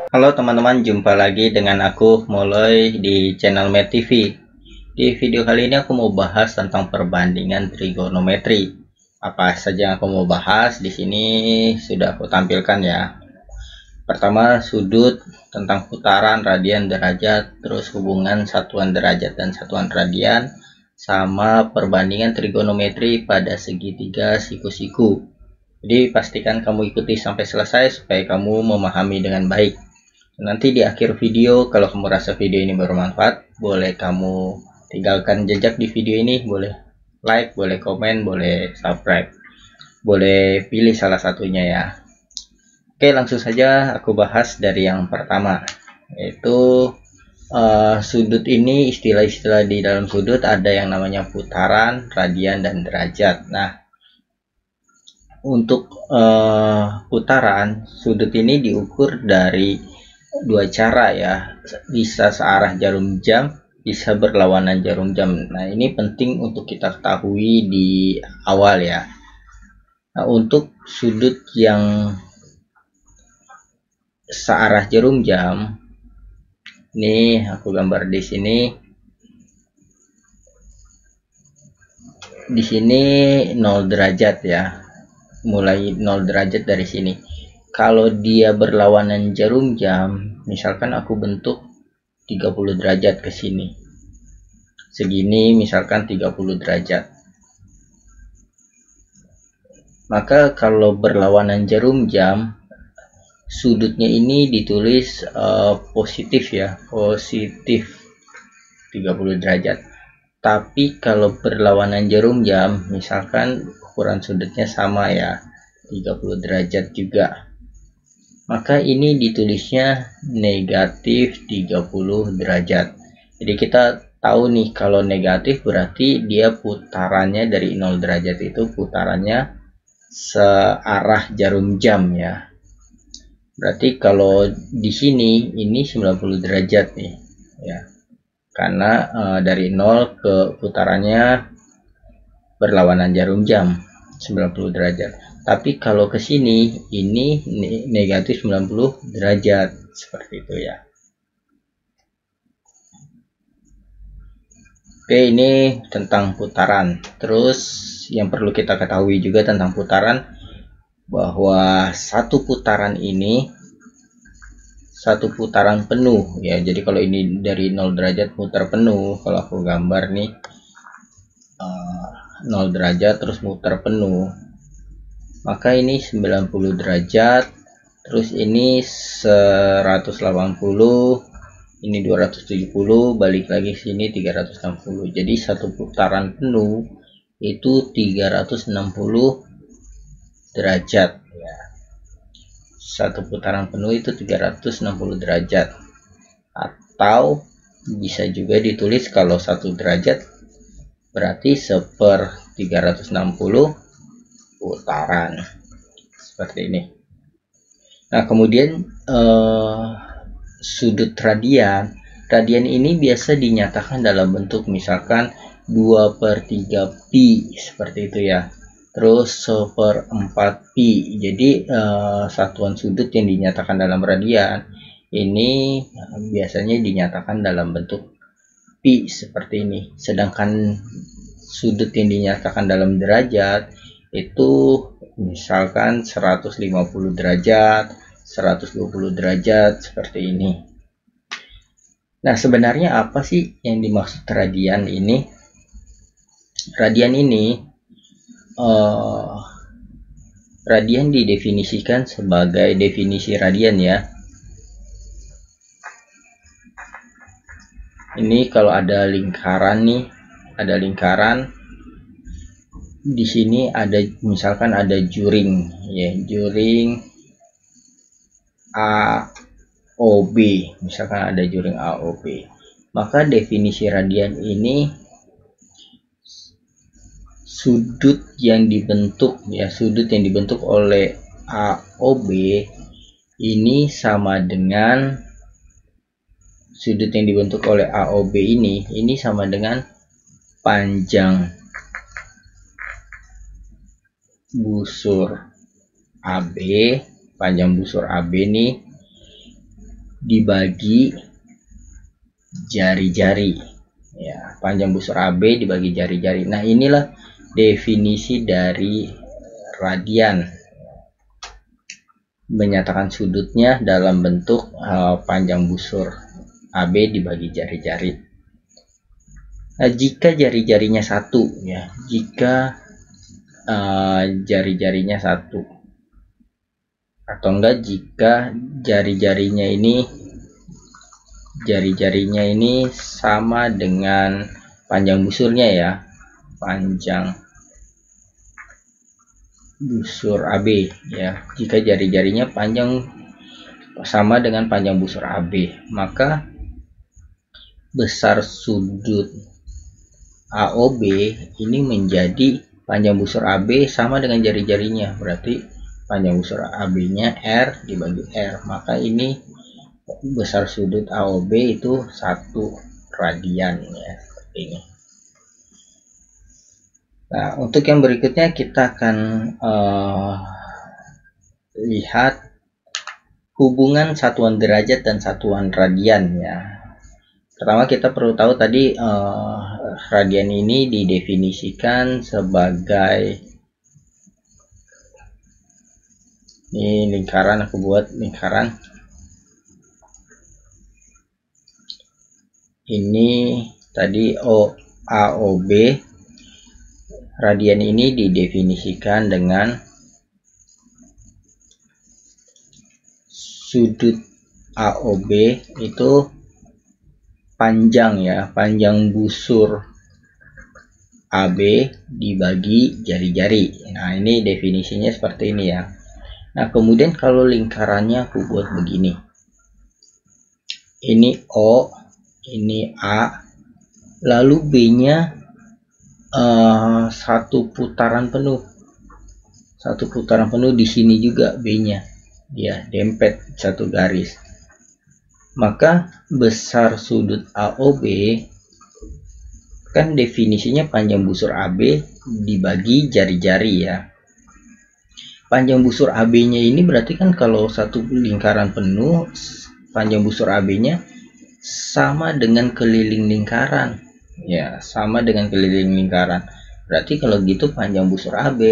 Halo teman-teman, jumpa lagi dengan aku Molloy di channel Med TV. Di video kali ini aku mau bahas tentang perbandingan trigonometri. Apa saja yang aku mau bahas di sini sudah aku tampilkan ya. Pertama, sudut, tentang putaran, radian, derajat, terus hubungan satuan derajat dan satuan radian, sama perbandingan trigonometri pada segitiga siku-siku. Jadi pastikan kamu ikuti sampai selesai supaya kamu memahami dengan baik. Nanti di akhir video, kalau kamu rasa video ini bermanfaat, boleh kamu tinggalkan jejak di video ini, boleh like, boleh komen, boleh subscribe, boleh pilih salah satunya ya. Oke, langsung saja aku bahas dari yang pertama, yaitu sudut ini. Istilah-istilah di dalam sudut ada yang namanya putaran, radian, dan derajat. Nah, untuk putaran, sudut ini diukur dari dua cara ya, bisa searah jarum jam, bisa berlawanan jarum jam. Nah, ini penting untuk kita ketahui di awal ya. Nah, untuk sudut yang searah jarum jam, ini aku gambar di sini. Di sini 0 derajat ya. Mulai 0 derajat dari sini. Kalau dia berlawanan jarum jam, misalkan aku bentuk 30 derajat ke sini. Segini misalkan 30 derajat. Maka kalau berlawanan jarum jam, sudutnya ini ditulis positif ya, positif 30 derajat. Tapi kalau berlawanan jarum jam, misalkan ukuran sudutnya sama ya, 30 derajat juga, maka ini ditulisnya negatif 30 derajat. Jadi kita tahu nih, kalau negatif berarti dia putarannya dari 0 derajat itu putarannya searah jarum jam ya. Berarti kalau di sini ini 90 derajat nih ya. Karena dari 0 ke putarannya berlawanan jarum jam 90 derajat. Tapi kalau ke sini ini negatif 90 derajat, seperti itu ya. Oke, ini tentang putaran. Terus yang perlu kita ketahui juga tentang putaran, bahwa satu putaran ini satu putaran penuh ya. Jadi kalau ini dari 0 derajat muter penuh, kalau aku gambar nih 0 derajat terus muter penuh, maka ini 90 derajat, terus ini 180, ini 270, balik lagi sini 360. Jadi satu putaran penuh itu 360 derajat ya. Satu putaran penuh itu 360 derajat, atau bisa juga ditulis kalau 1 derajat berarti 1/360 putaran, seperti ini. Nah, kemudian sudut radian ini biasa dinyatakan dalam bentuk misalkan 2/3 pi, seperti itu ya. Terus 1/4 pi. Jadi satuan sudut yang dinyatakan dalam radian ini biasanya dinyatakan dalam bentuk pi, seperti ini. Sedangkan sudut yang dinyatakan dalam derajat itu misalkan 150 derajat, 120 derajat, seperti ini. Nah, sebenarnya apa sih yang dimaksud radian ini? Radian ini radian didefinisikan sebagai definisi radian ya. Ini kalau ada lingkaran nih, ada lingkaran. Di sini ada misalkan ada juring ya, juring AOB, misalkan ada juring AOB, maka definisi radian ini sudut yang dibentuk ya, sudut yang dibentuk oleh AOB ini sama dengan sudut yang dibentuk oleh AOB ini sama dengan panjang busur AB, panjang busur AB nih dibagi jari-jari ya, panjang busur AB dibagi jari-jari. Nah, inilah definisi dari radian, menyatakan sudutnya dalam bentuk panjang busur AB dibagi jari-jari. Nah, jika jari-jarinya satu ya, jika jari-jarinya satu, atau enggak jika jari-jarinya ini sama dengan panjang busurnya ya, panjang busur AB ya, jika jari-jarinya panjang sama dengan panjang busur AB, maka besar sudut AOB ini menjadi panjang busur AB sama dengan jari-jarinya, berarti panjang busur AB-nya R dibagi R, maka ini besar sudut AOB itu 1 radian ya, seperti ini. Nah, untuk yang berikutnya kita akan lihat hubungan satuan derajat dan satuan radian ya. Pertama kita perlu tahu tadi radian ini didefinisikan sebagai, ini lingkaran, aku buat lingkaran. Ini tadi AOB, radian ini didefinisikan dengan sudut AOB itu panjang ya, panjang busur AB dibagi jari-jari. Nah, ini definisinya seperti ini ya. Nah, kemudian kalau lingkarannya aku buat begini, ini O, ini A, lalu B-nya satu putaran penuh, di sini juga B-nya ya, dempet satu garis. Maka besar sudut AOB kan definisinya panjang busur AB dibagi jari-jari ya. Panjang busur AB-nya ini berarti kan kalau satu lingkaran penuh, panjang busur AB-nya sama dengan keliling lingkaran ya, sama dengan keliling lingkaran. Berarti kalau gitu panjang busur AB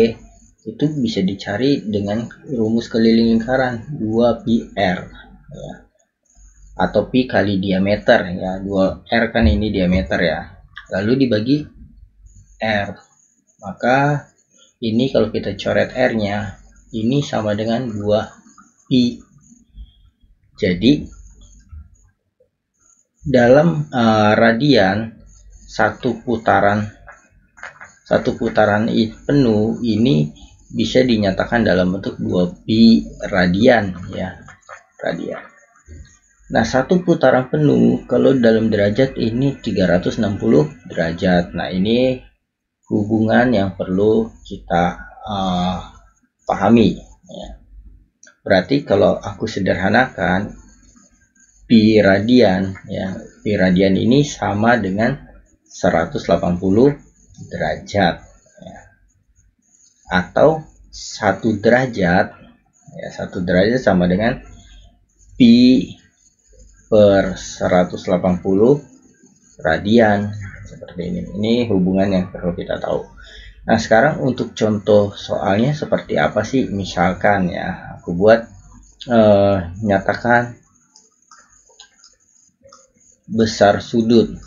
itu bisa dicari dengan rumus keliling lingkaran 2πr ya, atau pi kali diameter ya, 2r kan ini diameter ya, lalu dibagi r, maka ini kalau kita coret r nya ini sama dengan 2pi. Jadi dalam radian satu putaran penuh ini bisa dinyatakan dalam bentuk 2pi radian ya, radian. Nah, satu putaran penuh kalau dalam derajat ini 360 derajat. Nah, ini hubungan yang perlu kita pahami ya. Berarti kalau aku sederhanakan, pi radian ya, pi radian ini sama dengan 180 derajat ya. Atau 1 derajat ya, 1 derajat sama dengan pi per 180 radian, seperti ini. Ini hubungan yang perlu kita tahu. Nah, sekarang untuk contoh soalnya seperti apa sih? Misalkan ya, aku buat nyatakan besar sudut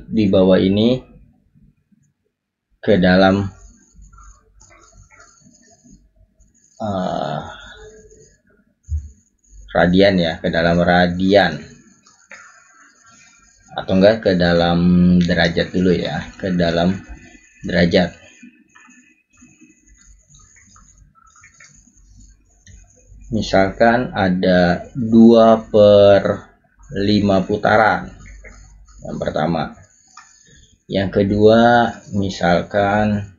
di bawah ini ke dalam radian ya, ke dalam radian, atau enggak ke dalam derajat dulu ya, ke dalam derajat. Misalkan ada 2/5 putaran yang pertama, yang kedua misalkan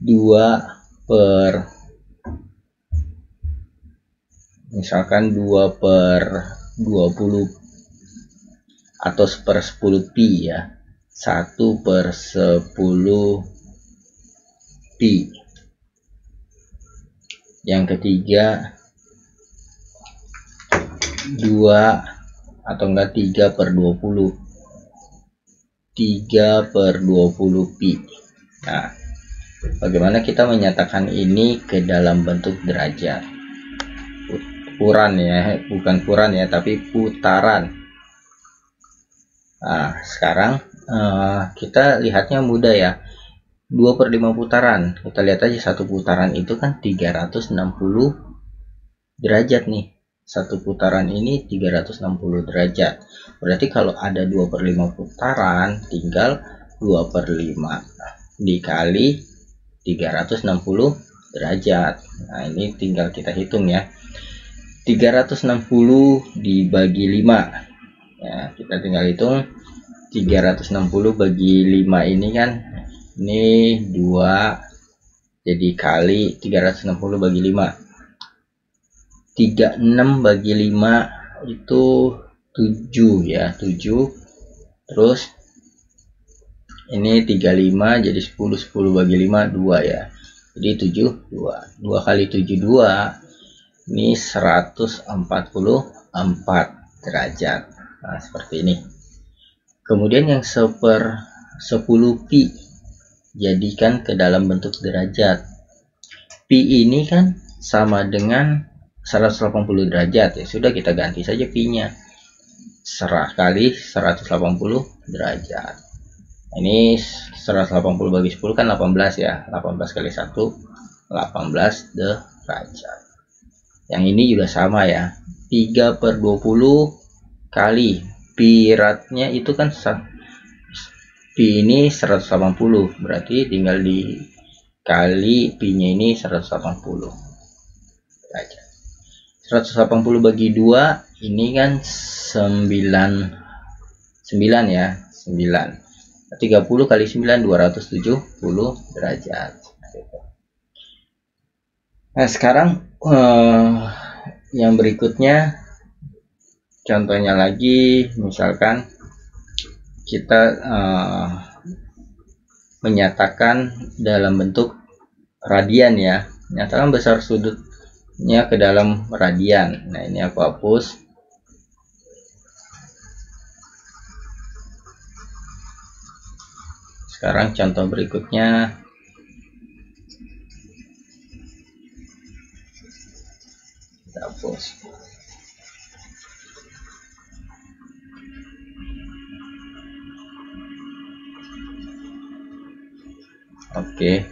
2/20 atau 1/10 pi ya, 1/10 pi. Yang ketiga 2 atau enggak 3/20. 3/20 pi. Nah, bagaimana kita menyatakan ini ke dalam bentuk derajat? Puran ya, bukan puran ya, tapi putaran. Nah, sekarang kita lihatnya mudah ya. 2/5 putaran. Kita lihat aja, satu putaran itu kan 360 derajat nih. Satu putaran ini 360 derajat. Berarti kalau ada 2/5 putaran, tinggal 2/5 dikali 360 derajat. Nah, ini tinggal kita hitung ya. 360 dibagi 5. Ya, kita tinggal hitung 360 bagi 5 ini kan, ini 2, jadi kali 360 bagi 5. 36 bagi 5 itu 7 ya, 7. Terus ini 35, jadi 10 bagi 5 2 ya. Jadi 7 2 kali 7 2, ini 144 derajat. Nah, seperti ini. Kemudian yang 1/10 pi, jadikan ke dalam bentuk derajat. Pi ini kan sama dengan 180 derajat ya, sudah kita ganti saja pi-nya. Serah kali 180 derajat. Ini 180 bagi 10 kan 18 ya. 18 kali 1 18 derajat. Yang ini juga sama ya. 3/20 kali pi ratnya itu kan pi ini 180, berarti tinggal dikali pi-nya ini 180 derajat. 180 bagi 2 ini kan 9 ya, 9. 30 kali 9 270 derajat. Nah, sekarang yang berikutnya contohnya lagi, misalkan kita menyatakan dalam bentuk radian ya, menyatakan besar sudutnya ke dalam radian. Nah, ini aku hapus. Sekarang contoh berikutnya, kita hapus. Oke.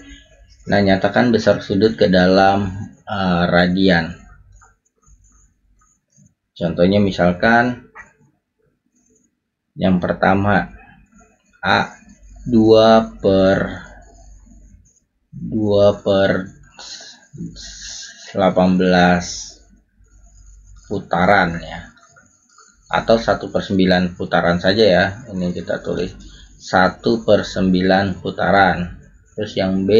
Nah, nyatakan besar sudut ke dalam radian. Contohnya misalkan yang pertama A 2/18 putaran ya, atau 1/9 putaran saja ya. Ini kita tulis 1/9 putaran. Terus yang B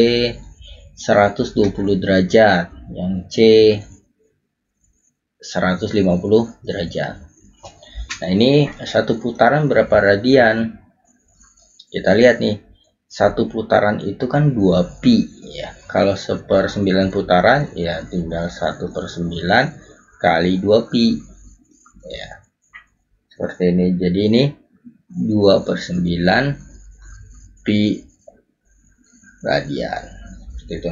120 derajat, yang C 150 derajat. Nah, ini satu putaran berapa radian? Kita lihat nih, satu putaran itu kan 2 pi ya. Kalau 1/9 putaran ya tinggal 1/9 kali 2 pi ya, seperti ini. Jadi ini 2/9 pi radian, seperti itu.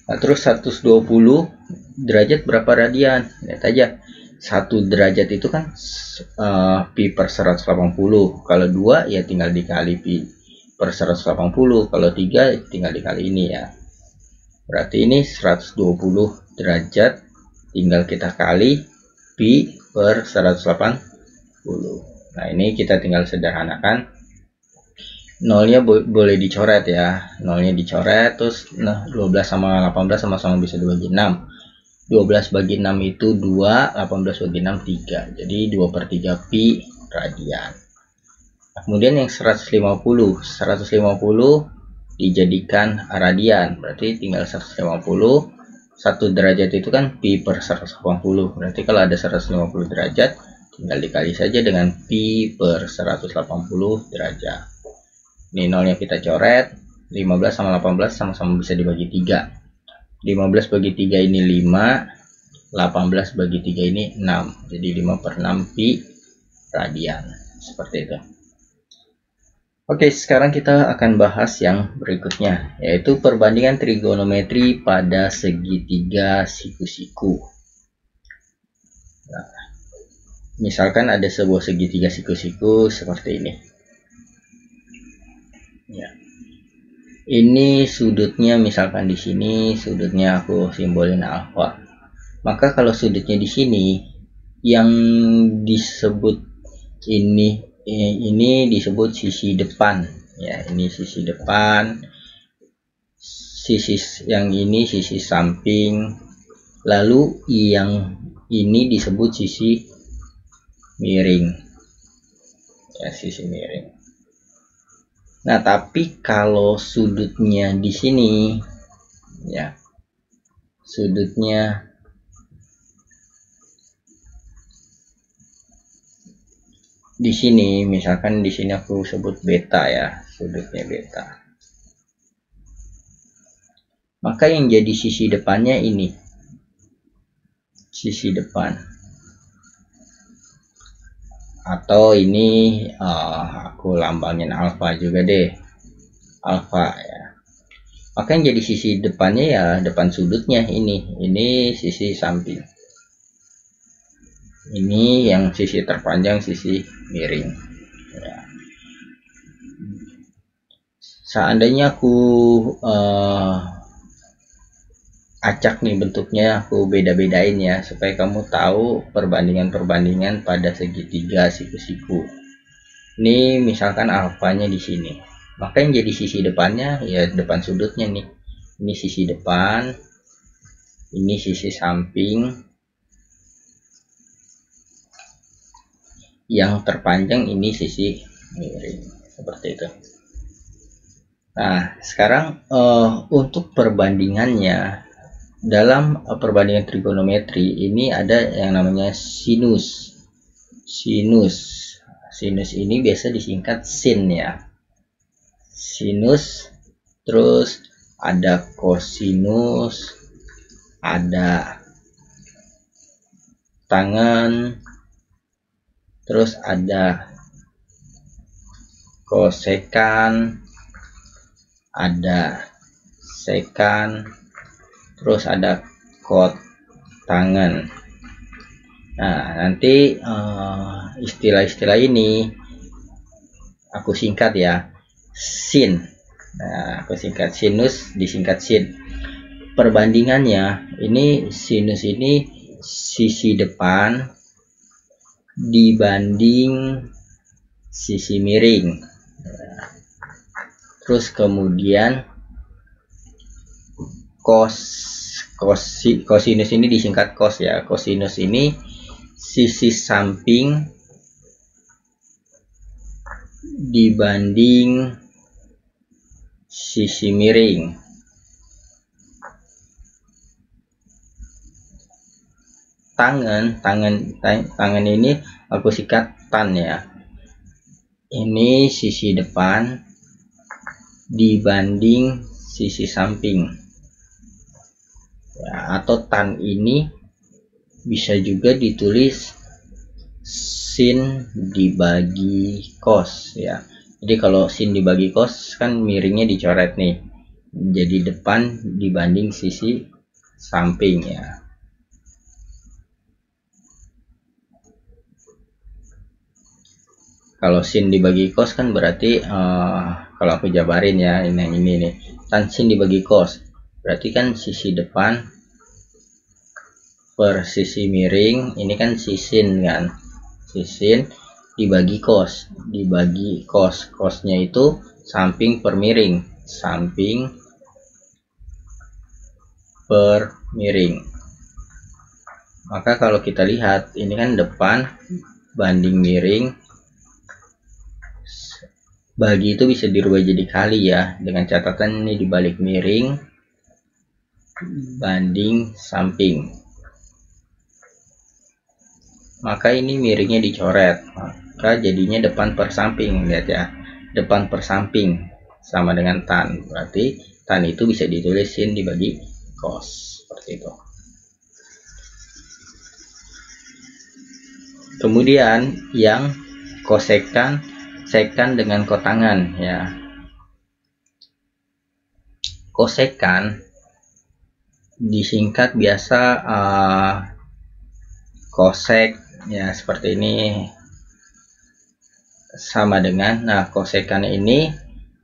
Nah, terus 120 derajat berapa radian? Lihat aja, 1 derajat itu kan pi per 180. Kalau 2 ya tinggal dikali pi per 180. Kalau 3 tinggal dikali ini ya. Berarti ini 120 derajat, tinggal kita kali pi per 180. Nah, ini kita tinggal sederhanakan. Nolnya boleh dicoret ya. Nolnya dicoret, terus nah 12 sama 18 sama-sama bisa dibagi 6. 12 bagi 6 itu 2, 18 bagi 6 3. Jadi 2/3 pi radian. Nah, kemudian yang 150 dijadikan radian. Berarti tinggal 150. 1 derajat itu kan pi per 180. Berarti kalau ada 150 derajat, tinggal dikali saja dengan pi per 180 derajat. Ini nolnya kita coret. 15 sama 18 sama-sama bisa dibagi 3. 15 bagi 3 ini 5, 18 bagi 3 ini 6, jadi 5/6 pi radian, seperti itu. Oke, sekarang kita akan bahas yang berikutnya, yaitu perbandingan trigonometri pada segitiga siku-siku. Nah, misalkan ada sebuah segitiga siku-siku seperti ini. Ya. Ini sudutnya, misalkan di sini sudutnya aku simbolin alfa. Maka kalau sudutnya di sini yang disebut ini disebut sisi depan, ya. Ini sisi depan, sisi yang ini sisi samping, lalu yang ini disebut sisi miring, ya, sisi miring. Nah, tapi kalau sudutnya di sini, ya, sudutnya di sini, misalkan di sini aku sebut beta, ya, sudutnya beta. Maka yang jadi sisi depannya ini, sisi depan, atau ini aku lambangin alfa juga deh, alfa, ya. Maka yang jadi sisi depannya ya depan sudutnya ini sisi samping, ini yang sisi terpanjang, sisi miring, ya. Seandainya aku acak nih bentuknya, aku beda-bedain ya, supaya kamu tahu perbandingan-perbandingan pada segitiga siku-siku. Ini misalkan alfanya di sini, maka yang jadi sisi depannya ya depan sudutnya nih. Ini sisi depan, ini sisi samping, yang terpanjang ini sisi miring, seperti itu. Nah, sekarang untuk perbandingannya, dalam perbandingan trigonometri ini ada yang namanya sinus. Sinus ini biasa disingkat sin, ya. Sinus, terus ada kosinus, ada tangen, terus ada kosekan, ada sekan, terus ada kotangen. Nah, nanti istilah-istilah ini aku singkat, ya. Sin. Nah, aku singkat sinus, disingkat sin. Perbandingannya ini, sinus ini sisi depan dibanding sisi miring. Terus kemudian kosinus ini disingkat cos, ya. Kosinus ini sisi samping dibanding sisi miring. Tangen ini aku sikat tan, ya. Ini sisi depan dibanding sisi samping, ya, atau tan ini bisa juga ditulis sin dibagi cos, ya. Jadi kalau sin dibagi cos kan miringnya dicoret nih, jadi depan dibanding sisi samping, ya. Kalau sin dibagi cos kan berarti kalau aku jabarin, ya, ini nih, tan sin dibagi cos berarti kan sisi depan per sisi miring, ini kan sisin, kan, sisin dibagi cos, cosnya itu samping per miring, samping per miring. Maka kalau kita lihat ini kan depan banding miring, bagi itu bisa dirubah jadi kali, ya, dengan catatan ini dibalik miring banding samping. Maka ini miringnya dicoret, maka jadinya depan per samping. Lihat, ya, depan per samping sama dengan tan, berarti tan itu bisa ditulis sin dibagi cos, seperti itu. Kemudian yang kosekan, sekan dengan kotangan ya. Kosekan disingkat biasa kosek ya, seperti ini sama dengan, nah kosekan ini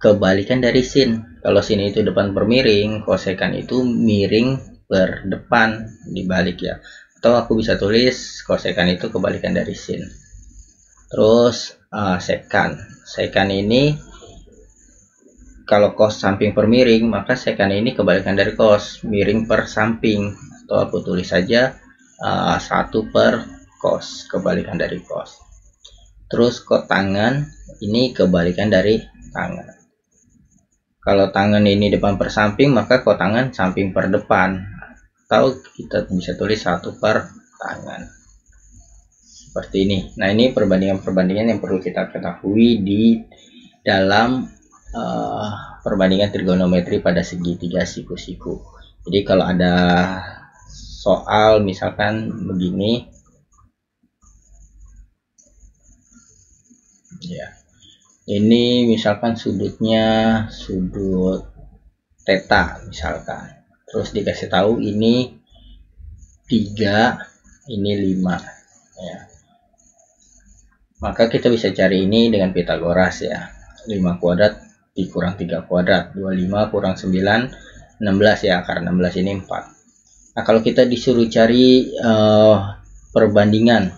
kebalikan dari sin. Kalau sin itu depan bermiring, kosekan itu miring berdepan dibalik ya. Atau aku bisa tulis kosekan itu kebalikan dari sin. Terus sekan ini kalau cos samping per miring, maka sekan ini kebalikan dari cos miring per samping. Atau aku tulis saja 1 per cos, kebalikan dari cos. Terus kotangan ini kebalikan dari tangan. Kalau tangan ini depan per samping, maka kotangan samping per depan. Atau kita bisa tulis 1 per tangan, seperti ini. Nah, ini perbandingan-perbandingan yang perlu kita ketahui di dalam perbandingan trigonometri pada segitiga siku-siku. Jadi kalau ada soal misalkan begini ya, ini misalkan sudutnya sudut theta misalkan, terus dikasih tahu ini 3, ini 5 ya, maka kita bisa cari ini dengan Pitagoras ya. 5 kuadrat dikurang 3 kuadrat, 25 kurang 9, 16 ya, karena 16 ini 4. Nah, kalau kita disuruh cari perbandingan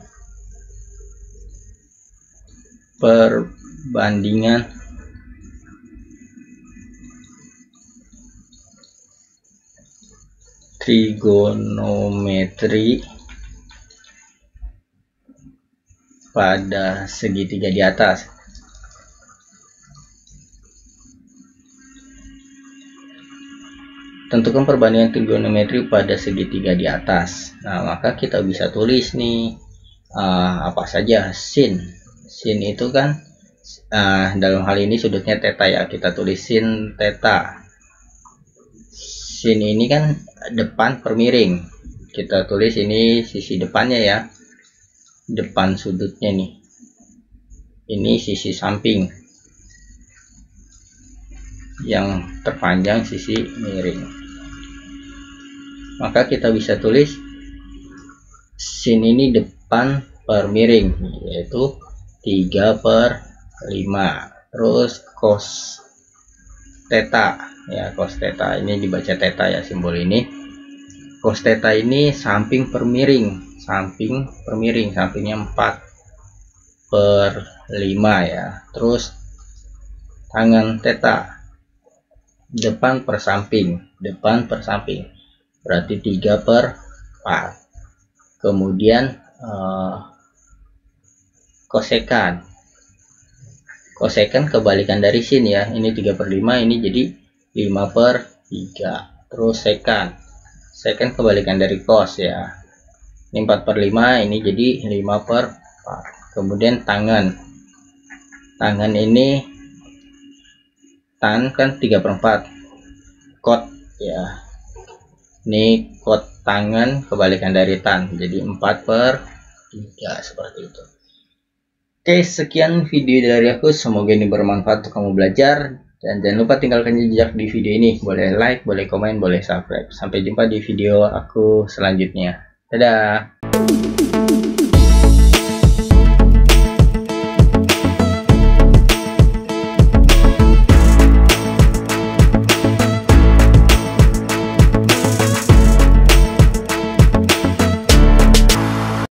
trigonometri pada segitiga di atas, tentukan perbandingan trigonometri pada segitiga di atas. Nah, maka kita bisa tulis nih apa saja. Sin itu kan dalam hal ini sudutnya theta ya, kita tulis sin theta. Sin ini kan depan per miring, kita tulis ini sisi depannya ya, depan sudutnya nih. Ini sisi samping yang terpanjang sisi miring. Maka kita bisa tulis sin ini depan per miring, yaitu 3 per 5. Terus cos theta ya, cos theta ini dibaca theta ya, simbol ini. Cos theta ini samping per miring, sampingnya 4 per 5 ya. Terus tangan theta depan per samping, berarti 3 per 4. Kemudian kosekan kebalikan dari sin ya, ini 3 per 5, ini jadi 5 per 3. Terus sekan kebalikan dari cos ya, ini 4 per 5, ini jadi 5 per 4. Kemudian tangan ini tan kan 3 per 4, kot ya, ini kot tangan kebalikan dari tan, jadi 4 per 3, seperti itu. Oke, sekian video dari aku, semoga ini bermanfaat untuk kamu belajar, dan jangan lupa tinggalkan jejak di video ini, boleh like, boleh komen, boleh subscribe. Sampai jumpa di video aku selanjutnya. Dadah.